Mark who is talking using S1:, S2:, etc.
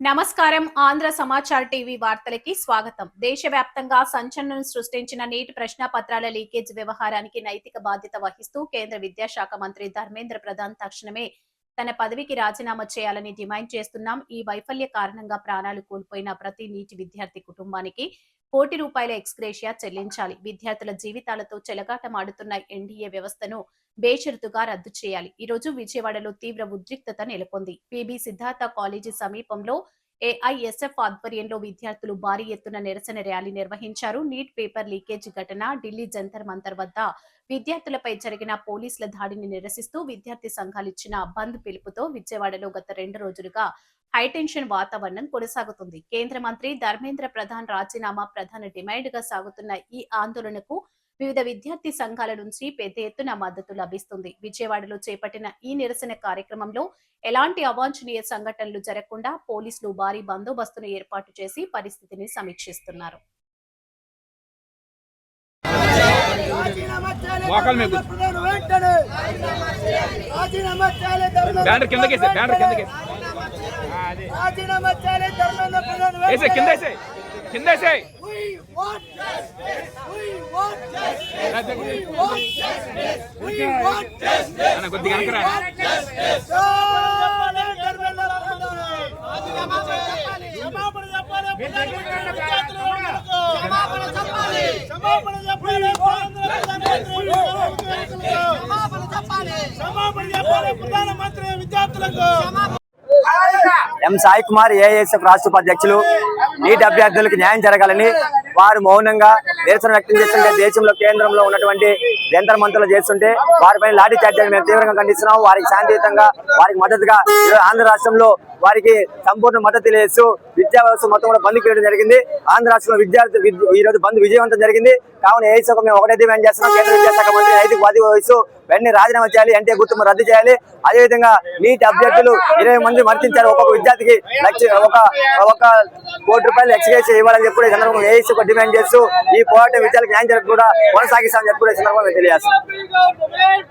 S1: నమస్కారం. ఆంధ్ర సమాచార టీవీ వార్తలకి స్వాగతం. దేశవ్యాప్తంగా సంచలనం సృష్టించిన నీట్ ప్రశ్నాపత్రాల లీకేజ్ వ్యవహారానికి నైతిక బాధ్యత వహిస్తూ కేంద్ర విద్యాశాఖ మంత్రి ధర్మేంద్ర ప్రధాన్ తక్షణమే తన పదవికి రాజీనామా చేయాలని డిమాండ్ చేస్తున్నాం. ఈ వైఫల్య కారణంగా ప్రాణాలు కోల్పోయిన ప్రతి నీటి విద్యార్థి కుటుంబానికి ₹1 కోటి ఎక్స్‌గ్రేషియా చెల్లించాలి. విద్యార్థుల జీవితాలతో చెలగాటమాడుతున్న ఎన్డీఏ వ్యవస్థను బేషరతుగా రద్దు చేయాలి. ఈ రోజు విజయవాడలో తీవ్ర ఉద్రిక్తత నెలకొంది. పీబీ సిద్ధార్థ కాలేజీ సమీపంలో ఏఐఎస్ఎఫ్ ఆధ్వర్యంలో విద్యార్థులు భారీ ఎత్తున నిరసన ర్యాలీ నిర్వహించారు. నీట్ పేపర్ లీకేజ్ ఘటన, ఢిల్లీ జంతర్ మంతర్ వద్ద విద్యార్థులపై జరిగిన పోలీసుల దాడిని నిరసిస్తూ విద్యార్థి సంఘాలు ఇచ్చిన బంద్ పిలుపుతో విజయవాడలో గత 2 రోజులుగా హైటెన్షన్ వాతావరణం కొనసాగుతుంది. కేంద్ర మంత్రి ధర్మేంద్ర ప్రధాన్ రాజీనామా ప్రధాన డిమాండ్ గా సాగుతున్న ఈ ఆందోళనకు వివిధ విద్యార్థి సంఘాల నుంచి పెద్ద ఎత్తున మద్దతు లభిస్తుంది. విజయవాడలో చేపట్టిన ఈ నిరసన కార్యక్రమంలో ఎలాంటి అవాంఛనీయ సంఘటనలు జరగకుండా పోలీసులు భారీ బందోబస్తును ఏర్పాటు చేసి పరిస్థితిని సమీక్షిస్తున్నారు.
S2: ఎం సాయి కుమార్ ఏఐఎస్ఎఫ్ రాష్ట్ర ఉపాధ్యక్షులు. నీట్ అభ్యర్థులకు న్యాయం జరగాలని వారు మౌనంగా నిరసన వ్యక్తం చేస్తుంటే, దేశంలో కేంద్రంలో ఉన్నటువంటి జంతర్ మంతర్లు చేస్తుంటే వారిపై లాఠీ చార్జ్ మేము తీవ్రంగా ఖండిస్తున్నాం. వారికి శాంతియుతంగా వారికి మద్దతుగా ఆంధ్ర రాష్ట్రంలో వారికి సంపూర్ణ మద్దతు తెలియజేస్తూ విద్యా వ్యవస్థ మొత్తం కూడా బంద్ చేయడం జరిగింది. ఆంధ్ర రాష్ట్రంలో విద్యార్థులు ఈ రోజు బంద్ విజయవంతం జరిగింది. కావున ఏఐఎస్ఎఫ్ మేము ఒకటే డిమాండ్ చేస్తున్నాం. కేంద్ర విద్యాశాఖ మంత్రి నైతిక బాధ్యత వహిస్తూ వెంటనే రాజీనామా చేయాలి, ఎన్టీఏ గుర్తును రద్దు చేయాలి. అదేవిధంగా నీట్ అభ్యర్థులు 20 మంది మరణించారు. ఒక్కొక్క విద్యార్థికి ఒక ₹1 కోటి ఎక్స్‌గ్రేషియా ఇవ్వాలని చెప్పి సందర్భంగా ఏఐఎస్ఎఫ్ డిమాండ్ చేస్తూ ఈ పోరాటం విద్యార్థులకు న్యాయం జరగకుండా కొనసాగిస్తామని చెప్పి సందర్భంగా తెలియజేస్తాం.